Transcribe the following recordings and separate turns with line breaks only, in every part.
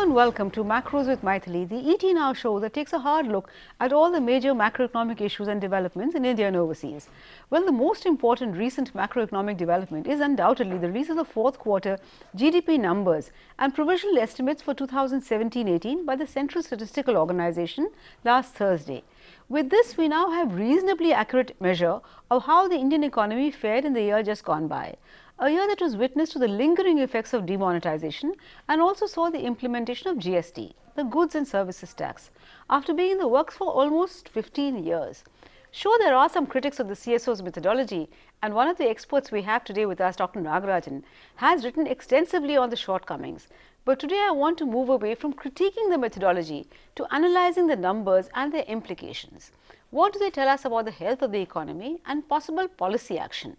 and welcome to Macros with Mythili, the ET Now show that takes a hard look at all the major macroeconomic issues and developments in India and overseas. Well, the most important recent macroeconomic development is undoubtedly the release of the fourth quarter GDP numbers and provisional estimates for 2017-18 by the Central Statistical Organization last Thursday. With this, we now have reasonably accurate measure of how the Indian economy fared in the year just gone by. A year that was witness to the lingering effects of demonetisation and also saw the implementation of GST, the Goods and Services Tax, after being in the works for almost 15 years. Sure, there are some critics of the CSO's methodology, and one of the experts we have today with us, Dr. Nagarajan, has written extensively on the shortcomings. But today I want to move away from critiquing the methodology to analysing the numbers and their implications. What do they tell us about the health of the economy and possible policy action?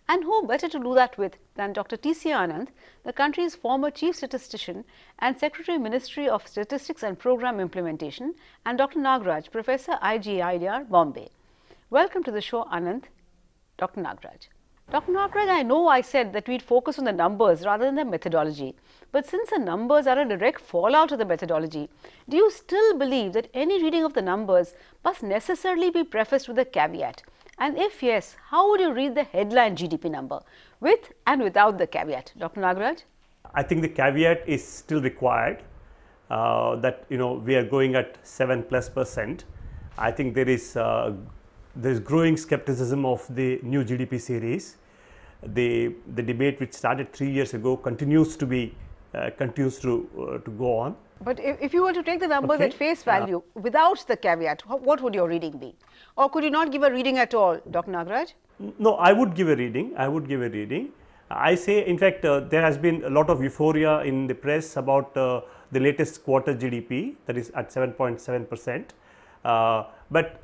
And who better to do that with than Dr. T.C. Anand, the country's former Chief Statistician and Secretary Ministry of Statistics and Program Implementation, and Dr. Nagaraj, Professor IGIDR, Bombay. Welcome to the show, Anand. Dr. Nagaraj. Dr. Nagaraj, I know I said that we'd focus on the numbers rather than the methodology, but since the numbers are a direct fallout of the methodology, do you still believe that any reading of the numbers must necessarily be prefaced with a caveat? And if yes, how would you read the headline GDP number, with and without the caveat? Dr. Nagaraj?
I think the caveat is still required, that we are going at 7+%. I think there is growing skepticism of the new GDP series. The debate which started 3 years ago continues to go on.
But if you were to take the numbers at face value without the caveat, what would your reading be? Or could you not give a reading at all, Dr. Nagaraj?
No, I would give a reading. I say, in fact, there has been a lot of euphoria in the press about the latest quarter GDP, that is at 7.7%. But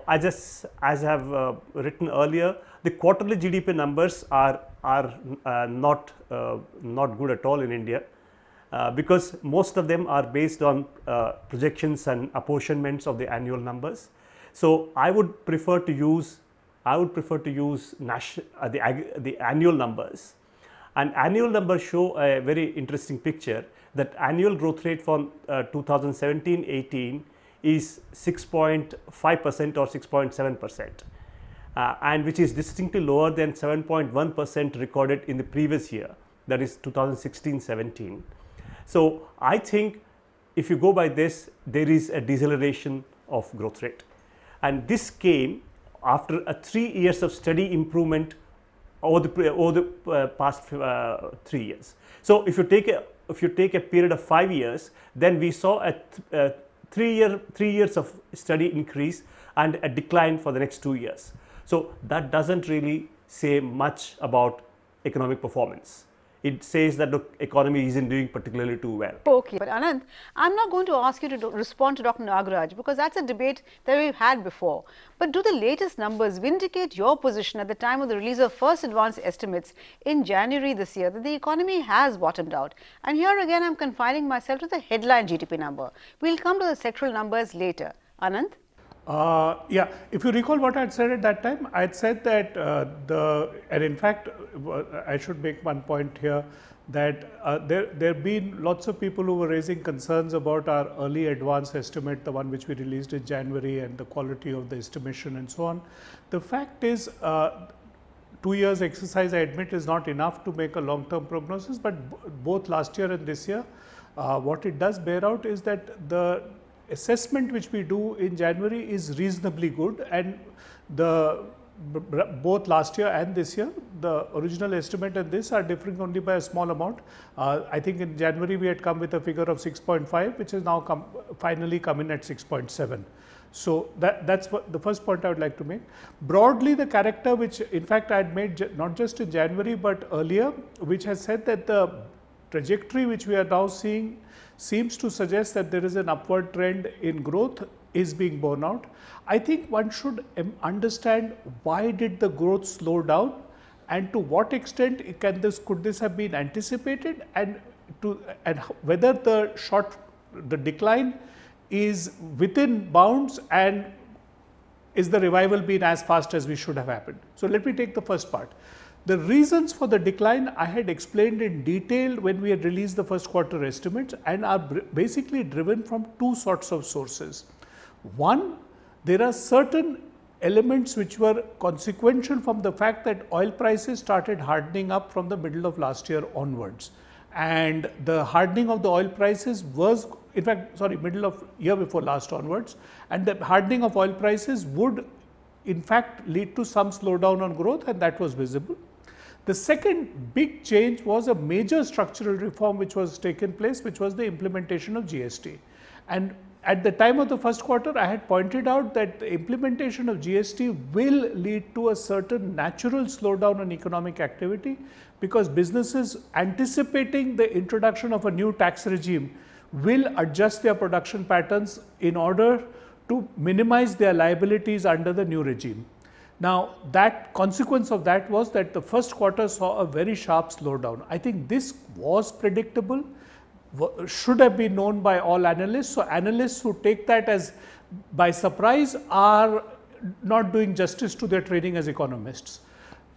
as I have written earlier, the quarterly GDP numbers are not good at all in India. Because most of them are based on projections and apportionments of the annual numbers. So I would prefer to use the annual numbers, and annual numbers show a very interesting picture that annual growth rate for 2017-18 is 6.5% or 6.7%, and which is distinctly lower than 7.1% recorded in the previous year, that is 2016-17. So I think if you go by this, there is a deceleration of growth rate, and this came after 3 years of steady improvement over the past 3 years. So if you take a period of 5 years, then we saw a 3 years of steady increase and a decline for the next 2 years. So that doesn't really say much about economic performance. It says that the economy isn't doing particularly too well.
Okay, but Anand, I'm not going to ask you to respond to Dr. Nagaraj, because that's a debate that we've had before. But do the latest numbers vindicate your position at the time of the release of first advanced estimates in January this year that the economy has bottomed out? And here again, I'm confining myself to the headline GDP number. We'll come to the sectoral numbers later. Anand?
Yeah, if you recall what I had said at that time, I had said that and in fact, I should make one point here, that there have been lots of people who were raising concerns about our early advance estimate, the one which we released in January, and the quality of the estimation and so on. The fact is, 2 years exercise, I admit, is not enough to make a long-term prognosis, but both last year and this year, what it does bear out is that the assessment which we do in January is reasonably good, and both last year and this year, the original estimate and this are differing only by a small amount. I think in January we had come with a figure of 6.5, which has now finally come in at 6.7. So that's what the first point I would like to make. Broadly, the character which in fact I had made not just in January but earlier, which has said that the trajectory which we are now seeing seems to suggest that there is an upward trend in growth is being borne out. I think one should understand why did the growth slow down, and to what extent could this have been anticipated, and whether the decline is within bounds, and is the revival been as fast as we should have happened. So let me take the first part. The reasons for the decline I had explained in detail when we had released the first quarter estimates, and are basically driven from two sorts of sources. One, there are certain elements which were consequential from the fact that oil prices started hardening up from the middle of last year onwards. And the hardening of the oil prices was, in fact, middle of year before last onwards, and the hardening of oil prices would in fact lead to some slowdown on growth, and that was visible. The second big change was a major structural reform which was taken place, which was the implementation of GST. And at the time of the first quarter, I had pointed out that the implementation of GST will lead to a certain natural slowdown on economic activity, because businesses anticipating the introduction of a new tax regime will adjust their production patterns in order to minimize their liabilities under the new regime. Now, that consequence of that was that the first quarter saw a very sharp slowdown. I think this was predictable, should have been known by all analysts. So, analysts who take that as by surprise are not doing justice to their training as economists.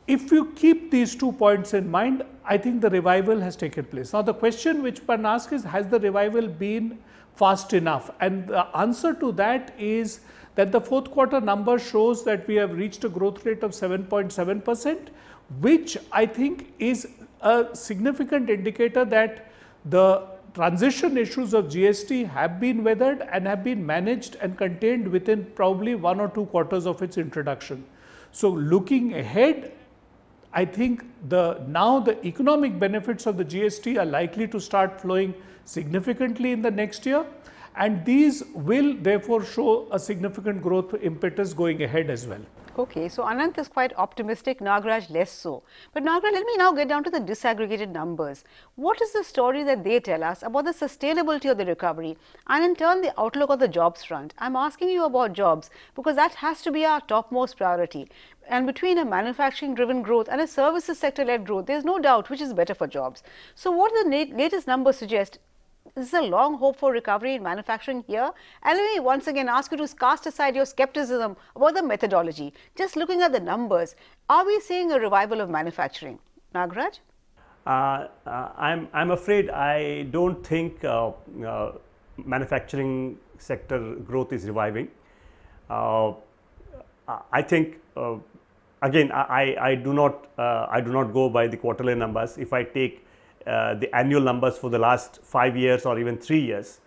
If you keep these 2 points in mind, I think the revival has taken place. Now, the question which one asks is, has the revival been fast enough? And the answer to that is that the fourth quarter number shows that we have reached a growth rate of 7.7%, which I think is a significant indicator that the transition issues of GST have been weathered and have been managed and contained within probably 1 or 2 quarters of its introduction. So, looking ahead, I think now the economic benefits of the GST are likely to start flowing significantly in the next year, and these will therefore show a significant growth impetus going ahead as well.
Okay, so Anant is quite optimistic, Nagaraj less so. But Nagaraj, let me now get down to the disaggregated numbers. What is the story that they tell us about the sustainability of the recovery, and in turn the outlook of the jobs front? I'm asking you about jobs because that has to be our topmost priority. And between a manufacturing driven growth and a services sector led growth, there is no doubt which is better for jobs. So what do the latest numbers suggest? Is there a long hope for recovery in manufacturing here? And let me once again ask you to cast aside your skepticism about the methodology. Just looking at the numbers, are we seeing a revival of manufacturing? Nagaraj?
I'm afraid I don't think manufacturing sector growth is reviving. I think again I do not go by the quarterly numbers. If I take the annual numbers for the last 5 years or even 3 years,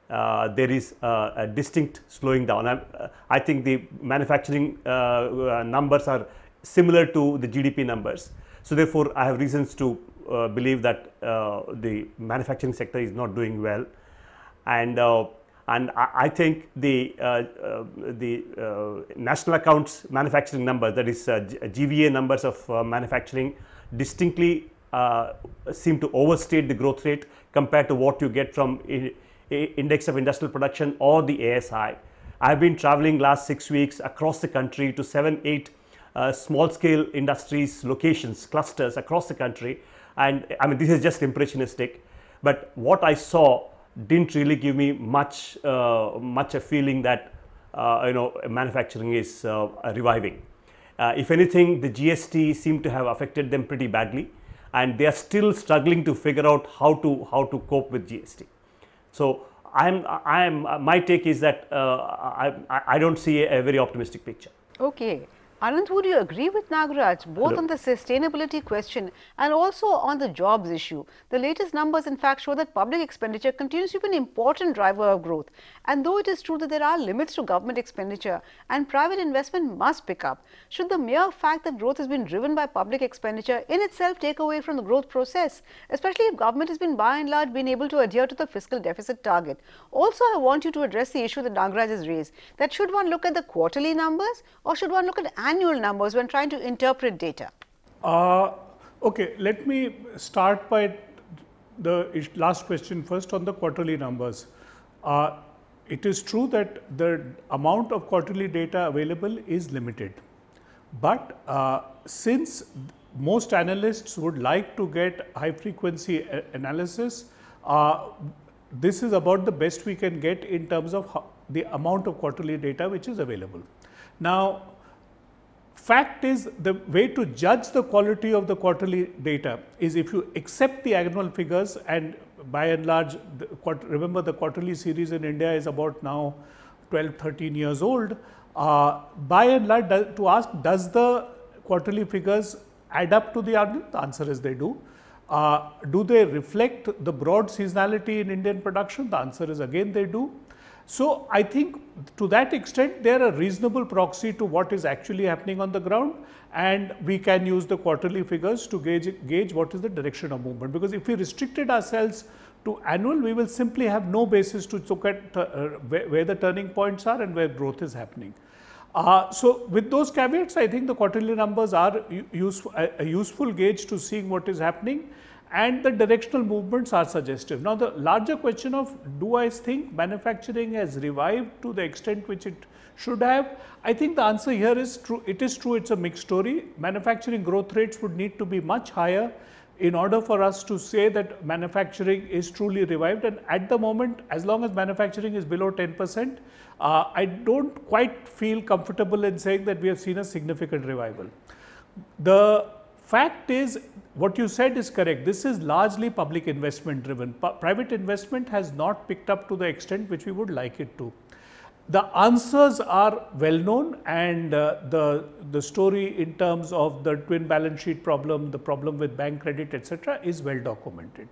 there is a distinct slowing down. I think the manufacturing numbers are similar to the GDP numbers. So therefore, I have reasons to believe that the manufacturing sector is not doing well, and I think the national accounts manufacturing number, that is GVA numbers of manufacturing, distinctly seem to overstate the growth rate compared to what you get from index of industrial production or the ASI. I have been traveling last 6 weeks across the country to 7-8 small scale industries locations, clusters across the country, and I mean, this is just impressionistic, but what I saw didn't really give me much a feeling that manufacturing is reviving. If anything, the GST seemed to have affected them pretty badly, and they are still struggling to figure out how to cope with GST. So my take is that I don't see a very optimistic picture.
Okay. Anant, would you agree with Nagaraj both on the sustainability question and also on the jobs issue? The latest numbers in fact show that public expenditure continues to be an important driver of growth, and though it is true that there are limits to government expenditure and private investment must pick up, should the mere fact that growth has been driven by public expenditure in itself take away from the growth process, especially if government has been by and large been able to adhere to the fiscal deficit target? Also, I want you to address the issue that Nagaraj has raised, that should one look at the quarterly numbers or should one look at annual numbers when trying to interpret data?
Okay, let me start by the last question first on the quarterly numbers. It is true that the amount of quarterly data available is limited, but since most analysts would like to get high frequency analysis, this is about the best we can get in terms of the amount of quarterly data which is available. Now, fact is, the way to judge the quality of the quarterly data is if you accept the annual figures, and by and large, remember the quarterly series in India is about now 12, 13 years old. By and large, to ask, does the quarterly figures add up to the annual? The answer is they do. Do they reflect the broad seasonality in Indian production? The answer is again they do. So, I think to that extent they are a reasonable proxy to what is actually happening on the ground, and we can use the quarterly figures to gauge what is the direction of movement, because if we restricted ourselves to annual, we will simply have no basis to look at where the turning points are and where growth is happening. So, with those caveats, I think the quarterly numbers are a useful gauge to seeing what is happening, and the directional movements are suggestive. Now, the larger question of, do I think manufacturing has revived to the extent which it should have? I think the answer here is true. It is true, it's a mixed story. Manufacturing growth rates would need to be much higher in order for us to say that manufacturing is truly revived, and at the moment, as long as manufacturing is below 10%, I don't quite feel comfortable in saying that we have seen a significant revival. The fact is, what you said is correct. This is largely public investment driven. Private investment has not picked up to the extent which we would like it to. The answers are well known, and the story in terms of the twin balance sheet problem, the problem with bank credit, etc., is well documented.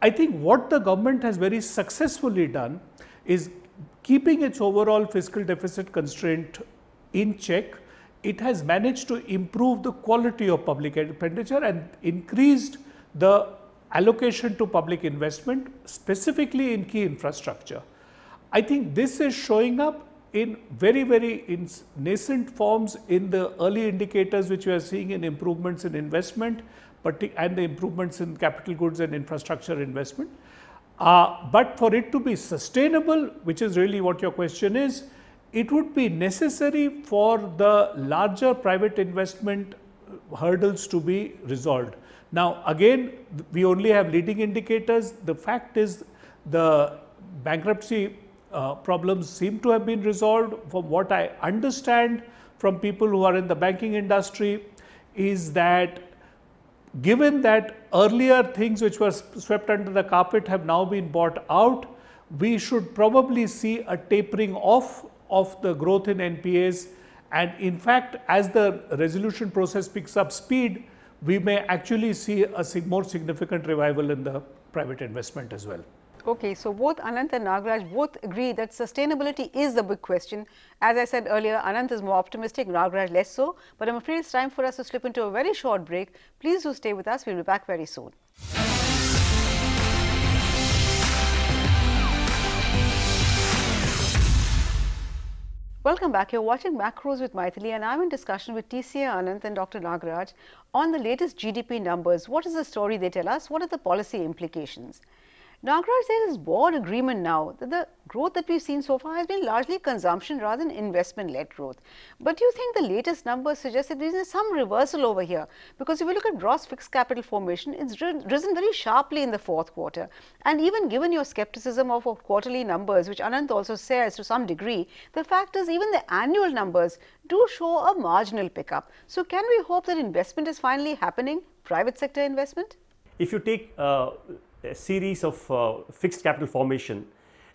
I think what the government has very successfully done is keeping its overall fiscal deficit constraint in check. It has managed to improve the quality of public expenditure and increased the allocation to public investment, specifically in key infrastructure. I think this is showing up in very nascent forms in the early indicators which we are seeing in improvements in investment, and the improvements in capital goods and infrastructure investment. But for it to be sustainable, which is really what your question is, it would be necessary for the larger private investment hurdles to be resolved. Now, again, we only have leading indicators. The fact is, the bankruptcy problems seem to have been resolved. From what I understand from people who are in the banking industry is that, given that earlier things which were swept under the carpet have now been bought out, we should probably see a tapering off of the growth in NPAs, and in fact, as the resolution process picks up speed, we may actually see a more significant revival in the private investment as well.
Okay, so both Anant and Nagaraj both agree that sustainability is the big question. As I said earlier, Anant is more optimistic, Nagaraj less so, but I'm afraid it's time for us to slip into a very short break. Please do stay with us, we'll be back very soon. Welcome back. You're watching Macros with Mythili, and I'm in discussion with TCA Anant and Dr. Nagaraj on the latest GDP numbers. What is the story they tell us? What are the policy implications? Nagaraj, there is broad agreement now that the growth that we've seen so far has been largely consumption rather than investment-led growth. But do you think the latest numbers suggest that there is some reversal over here? Because if you look at gross fixed capital formation, it's risen very sharply in the fourth quarter. And even given your skepticism of quarterly numbers, which Anant also says to some degree, the fact is even the annual numbers do show a marginal pickup. So can we hope that investment is finally happening, private sector investment?
If you take a series of fixed capital formation,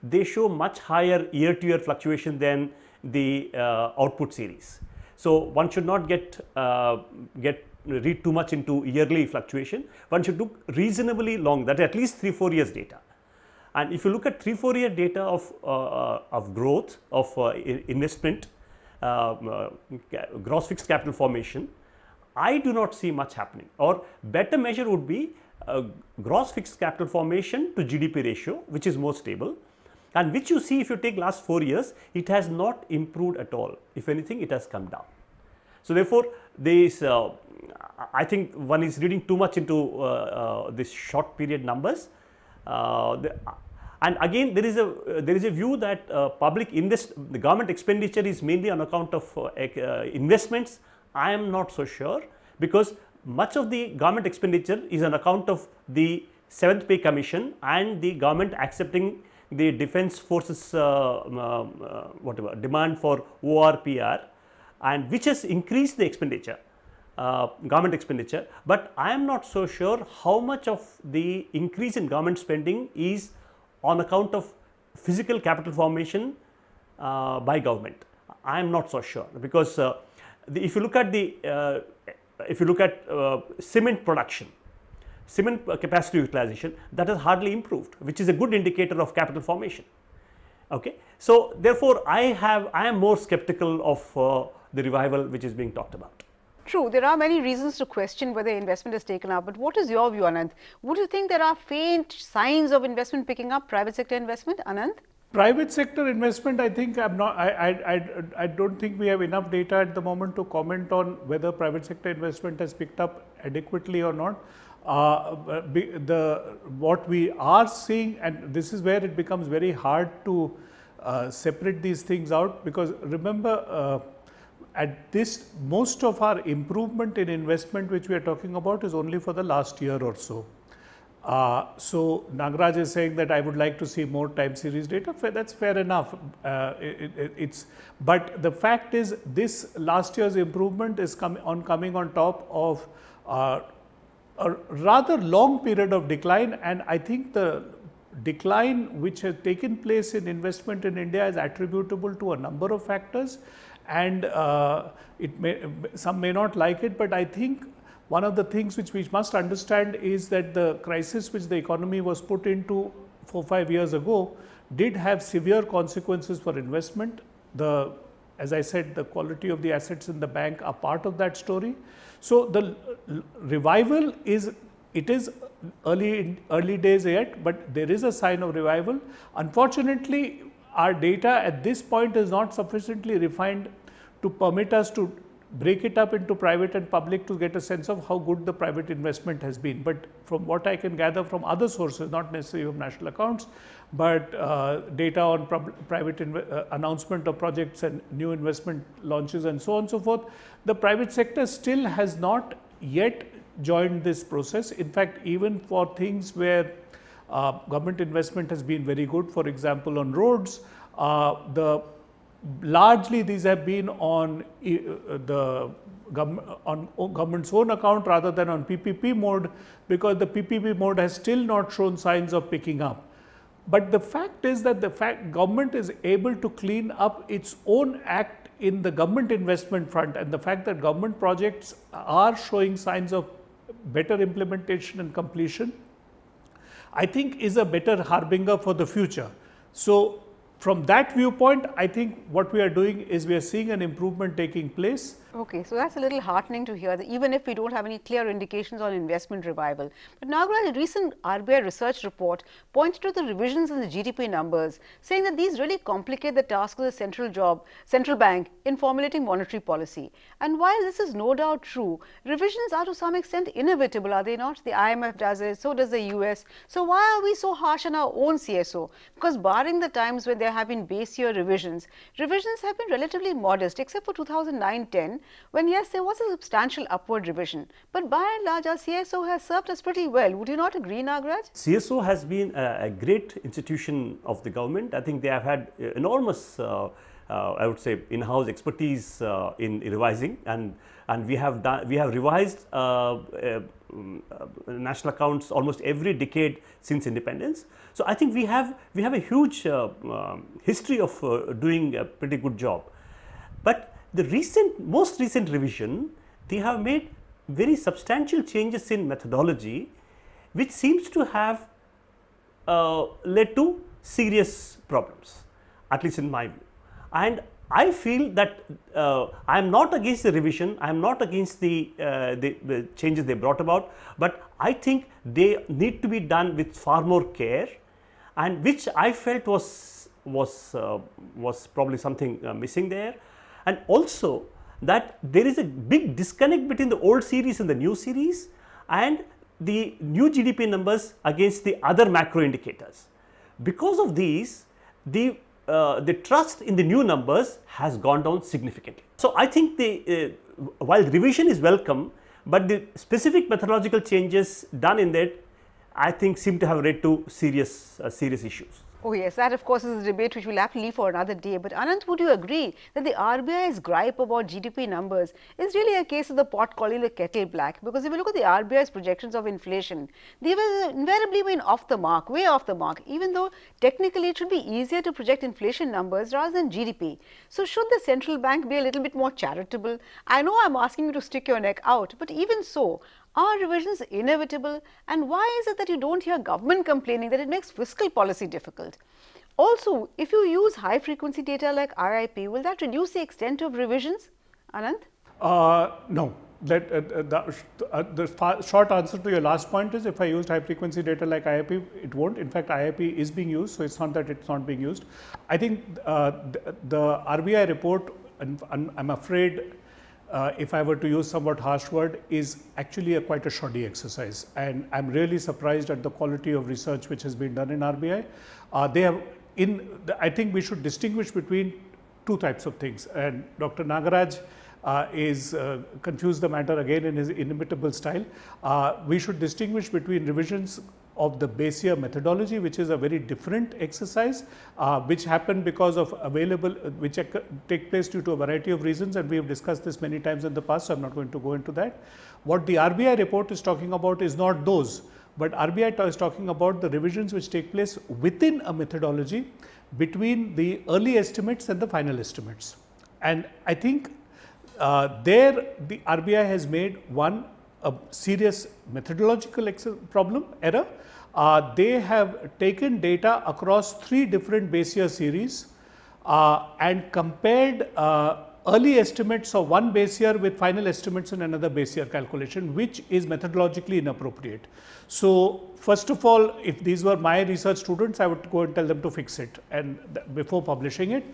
they show much higher year-to-year fluctuation than the output series. So one should not read too much into yearly fluctuation. One should look reasonably long, that at least 3-4 years data. And if you look at 3-4 year data of growth of investment, gross fixed capital formation, I do not see much happening. Or better measure would be gross fixed capital formation to GDP ratio, which is more stable, and which you see if you take last 4 years, it has not improved at all. If anything, it has come down. So therefore, there is, I think one is reading too much into this short period numbers. And again, there is a view that the government expenditure is mainly on account of investments. I am not so sure, because much of the government expenditure is on account of the 7th Pay Commission and the government accepting the defense forces demand for ORPR, and which has increased the expenditure, government expenditure, but I am not so sure how much of the increase in government spending is on account of physical capital formation by government. I am not so sure, because if you look at cement production, cement capacity utilization, that has hardly improved, which is a good indicator of capital formation. Okay. So, therefore, I am more skeptical of the revival which is being talked about.
True, there are many reasons to question whether investment is taken up, but what is your view, Anand? Would you think there are faint signs of investment picking up, private sector investment, Anand?
Private sector investment, I think I don't think we have enough data at the moment to comment on whether private sector investment has picked up adequately or not. What we are seeing, and this is where it becomes very hard to separate these things out, because remember, at this, most of our improvement in investment which we are talking about is only for the last year or so. So Nagaraj is saying that I would like to see more time series data. That's fair enough. But the fact is, this last year's improvement is coming on top of a rather long period of decline, and I think the decline which has taken place in investment in India is attributable to a number of factors, and some may not like it, but I think one of the things which we must understand is that the crisis which the economy was put into 4-5 years ago did have severe consequences for investment. As I said, the quality of the assets in the bank are part of that story. So the revival is early days yet, but there is a sign of revival. Unfortunately, our data at this point is not sufficiently refined to permit us to break it up into private and public to get a sense of how good the private investment has been. But from what I can gather from other sources, not necessarily from national accounts, but data on private announcement of projects and new investment launches and so on and so forth, the private sector still has not yet joined this process. In fact, even for things where government investment has been very good, for example, on roads, largely these have been on government's own account rather than on PPP mode, because the PPP mode has still not shown signs of picking up. But the fact is that government is able to clean up its own act in the government investment front, and the fact that government projects are showing signs of better implementation and completion, I think is a better harbinger for the future. So from that viewpoint, I think what we are doing is we are seeing an improvement taking place.
Okay, so that's a little heartening to hear, that even if we don't have any clear indications on investment revival. But Nagaraj, a recent RBI research report pointed to the revisions in the GDP numbers, saying that these really complicate the task of the central bank in formulating monetary policy. And while this is no doubt true, revisions are to some extent inevitable, are they not? The IMF does it, so does the US. So why are we so harsh on our own CSO? Because barring the times when there have been base year revisions have been relatively modest, except for 2009-10. when yes, there was a substantial upward revision, but by and large our CSO has served us pretty well. Would you not agree, Nagaraj?
CSO has been a great institution of the government. I think they have had enormous, I would say, in-house expertise in revising, and we have revised national accounts almost every decade since independence. So I think we have a huge history of doing a pretty good job. But the most recent revision, they have made very substantial changes in methodology, which seems to have led to serious problems, at least in my view. And I feel that I am not against the revision, I am not against the changes they brought about, but I think they need to be done with far more care, and which I felt was probably something missing there. And also that there is a big disconnect between the old series and the new series, and the new GDP numbers against the other macro indicators. Because of these, the trust in the new numbers has gone down significantly. So I think while revision is welcome, but the specific methodological changes done in that, I think, seem to have led to serious issues.
Oh yes, that of course is a debate which we'll have to leave for another day. But Anant, would you agree that the RBI's gripe about GDP numbers is really a case of the pot calling the kettle black? Because if you look at the RBI's projections of inflation, they were invariably been off the mark, way off the mark, even though technically it should be easier to project inflation numbers rather than GDP. So should the central bank be a little bit more charitable? I know I'm asking you to stick your neck out, but even so, are revisions inevitable, and why is it that you don't hear government complaining that it makes fiscal policy difficult? Also, if you use high frequency data like RIP, will that reduce the extent of revisions? Anant?
No. The short answer to your last point is, if I used high frequency data like IIP, it won't. In fact, IIP is being used, so it's not that it's not being used. I think the RBI report, I'm afraid, if I were to use somewhat harsh word, is actually quite a shoddy exercise, and I'm really surprised at the quality of research which has been done in RBI. I think we should distinguish between two types of things, and Dr. Nagaraj is confused the matter again in his inimitable style. We should distinguish between revisions of the base year methodology, which is a very different exercise, which happened because of which take place due to a variety of reasons, and we have discussed this many times in the past, so I'm not going to go into that. What the RBI report is talking about is not those, but RBI is talking about the revisions which take place within a methodology between the early estimates and the final estimates. And I think there the RBI has made a serious methodological error. They have taken data across 3 different base year series and compared early estimates of one base year with final estimates in another base year calculation, which is methodologically inappropriate. So first of all, if these were my research students, I would go and tell them to fix it and before publishing it.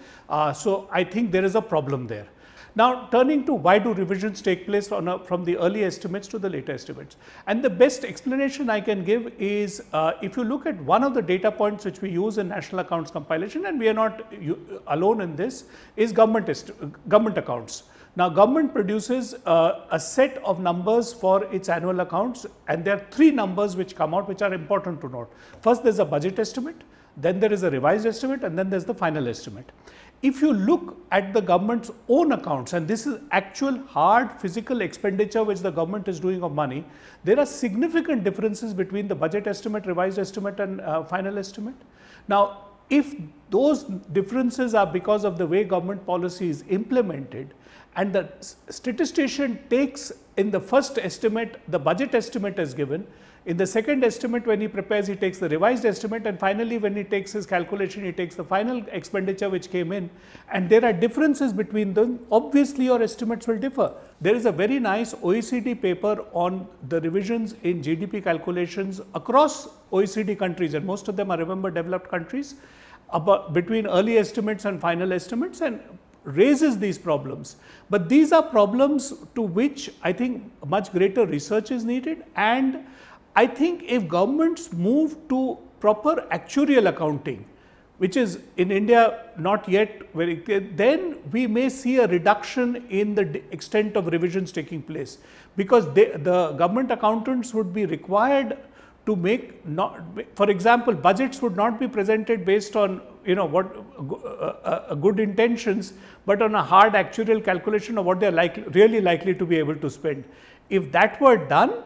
So I think there is a problem there. Now, turning to why do revisions take place from the early estimates to the later estimates, and the best explanation I can give is if you look at one of the data points which we use in national accounts compilation, and we are not alone in this, is government accounts. Now, government produces a set of numbers for its annual accounts, and there are 3 numbers which come out which are important to note. First, there is a budget estimate, then there is a revised estimate, and then there is the final estimate. If you look at the government's own accounts, and this is actual hard physical expenditure which the government is doing of money, there are significant differences between the budget estimate, revised estimate, and final estimate. Now, if those differences are because of the way government policy is implemented, and the statistician takes in the first estimate, the budget estimate is given, in the second estimate when he prepares, he takes the revised estimate, and finally when he takes his calculation, he takes the final expenditure which came in, and there are differences between them, obviously your estimates will differ. There is a very nice OECD paper on the revisions in GDP calculations across OECD countries, and most of them are, remember, developed countries, between early estimates and final estimates, and raises these problems. But these are problems to which I think much greater research is needed, and I think if governments move to proper actuarial accounting, which is in India not yet very clear, then we may see a reduction in the extent of revisions taking place, because the government accountants would be required to make, for example, budgets would not be presented based on good intentions, but on a hard actuarial calculation of what they are really likely to be able to spend. If that were done,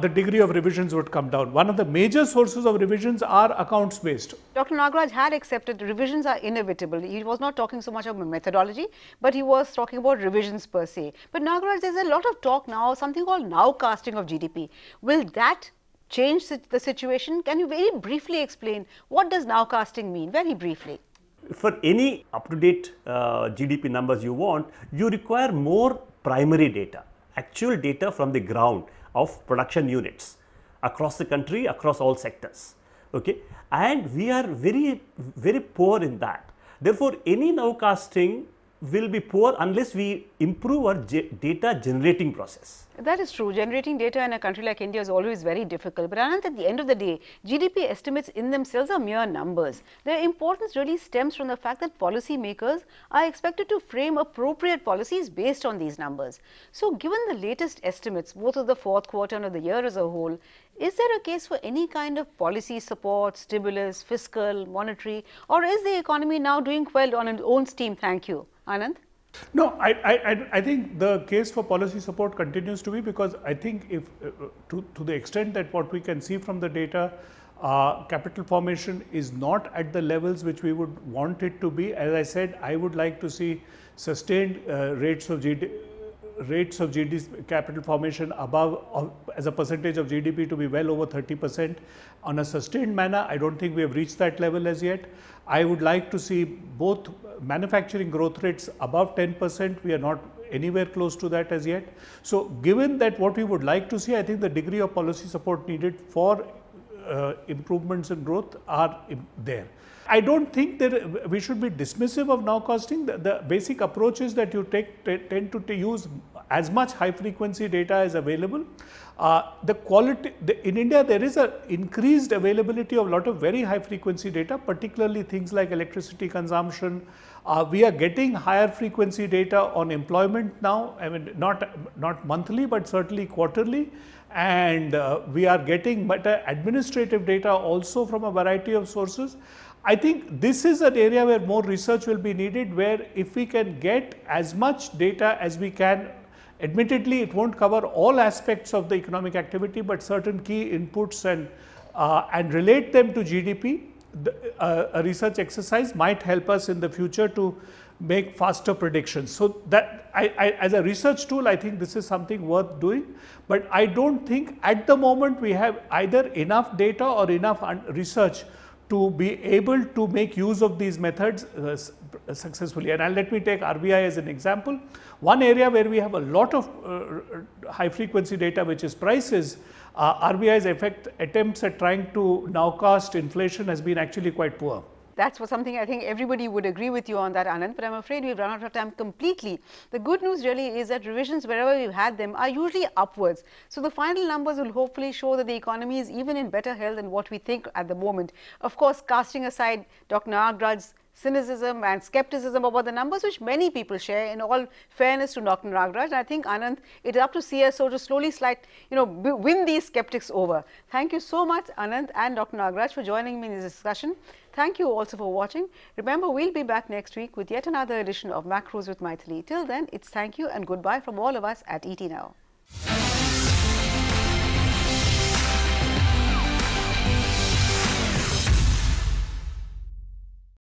the degree of revisions would come down. One of the major sources of revisions are accounts based.
Dr. Nagaraj had accepted revisions are inevitable. He was not talking so much about methodology, but he was talking about revisions per se. But Nagaraj, there is a lot of talk now, something called nowcasting of GDP. Will that change the situation? Can you very briefly explain what does nowcasting mean, very briefly?
For any up-to-date GDP numbers you want, you require more primary data, actual data from the ground of production units across the country, across all sectors, okay? And we are very, very poor in that. Therefore, any nowcasting will be poor unless we improve our data generating process.
That is true. Generating data in a country like India is always very difficult. But Anand, at the end of the day, GDP estimates in themselves are mere numbers. Their importance really stems from the fact that policymakers are expected to frame appropriate policies based on these numbers. So, given the latest estimates, both of the fourth quarter and of the year as a whole, is there a case for any kind of policy support, stimulus, fiscal, monetary, or is the economy now doing well on its own steam? Thank you. Anand?
No, I think the case for policy support continues to be, because I think if to the extent that what we can see from the data, capital formation is not at the levels which we would want it to be. As I said, I would like to see sustained rates of GDP capital formation above as a percentage of GDP to be well over 30% on a sustained manner. I don't think we have reached that level as yet. I would like to see both manufacturing growth rates above 10%. We are not anywhere close to that as yet. So, given that what we would like to see, I think the degree of policy support needed for improvements in growth are there. I don't think that we should be dismissive of now costing. The basic approach is that you tend to use as much high frequency data as available. The quality in India, there is an increased availability of a lot of very high frequency data, particularly things like electricity consumption. We are getting higher frequency data on employment now. I mean, not monthly, but certainly quarterly. And we are getting better administrative data also from a variety of sources. I think this is an area where more research will be needed, where if we can get as much data as we can, admittedly it won't cover all aspects of the economic activity, but certain key inputs and relate them to GDP, a research exercise might help us in the future to make faster predictions. So, that as a research tool, I think this is something worth doing, but I don't think at the moment we have either enough data or enough research to be able to make use of these methods successfully. And let me take RBI as an example. One area where we have a lot of high frequency data, which is prices, RBI's attempts at trying to nowcast inflation has been actually quite poor.
That's something I think everybody would agree with you on that, Anand, but I'm afraid we've run out of time completely. The good news really is that revisions, wherever we've had them, are usually upwards. So the final numbers will hopefully show that the economy is even in better health than what we think at the moment. Of course, casting aside Dr. Nagraj's cynicism and skepticism about the numbers, which many people share, in all fairness to Dr. Nagraj, I think, Anand, it's up to CSO to slowly win these skeptics over. Thank you so much, Anand and Dr. Nagraj, for joining me in this discussion. Thank you also for watching. Remember, we'll be back next week with yet another edition of Macros with Mythili. Till then, it's thank you and goodbye from all of us at ET Now.